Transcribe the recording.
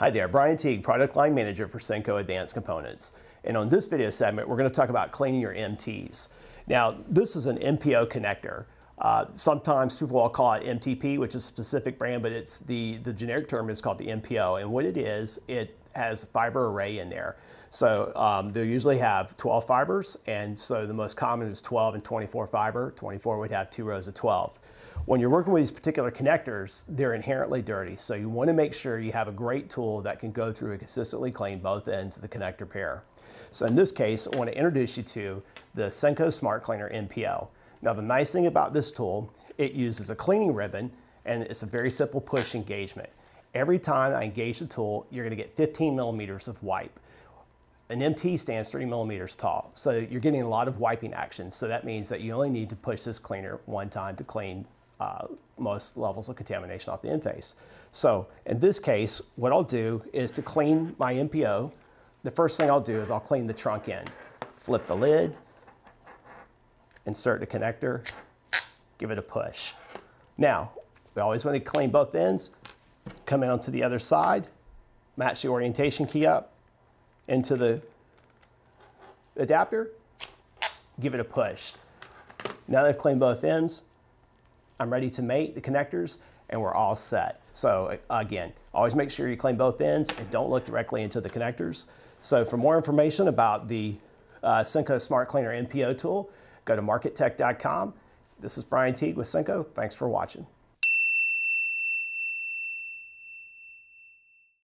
Hi there, Brian Teague, Product Line Manager for Cinco Advanced Components. And on this video segment, we're going to talk about cleaning your MTs. Now, this is an MPO connector. Sometimes people will call it MTP, which is a specific brand, but it's the generic term is called the MPO. And what it is, it has a fiber array in there. So they'll usually have 12 fibers, and so the most common is 12 and 24 fiber. 24 would have 2 rows of 12. When you're working with these particular connectors, they're inherently dirty, so you want to make sure you have a great tool that can go through and consistently clean both ends of the connector pair. So in this case, I want to introduce you to the Cinco Smart Cleaner MPO. Now the nice thing about this tool, it uses a cleaning ribbon, and it's a very simple push engagement. Every time I engage the tool, you're going to get 15 millimeters of wipe. An MT stands 3 millimeters tall, so you're getting a lot of wiping action. So that means that you only need to push this cleaner one time to clean most levels of contamination off the end face. So in this case, what I'll do is to clean my MPO, the first thing I'll do is I'll clean the trunk end. Flip the lid, insert the connector, give it a push. Now, we always want to clean both ends, come in onto the other side, match the orientation key up into the adapter, give it a push. Now that I've cleaned both ends, I'm ready to mate the connectors and we're all set. So again, always make sure you clean both ends and don't look directly into the connectors. So for more information about the Cinco Smart Cleaner MPO tool, go to markettech.com. This is Brian Teague with Cinco. Thanks for watching.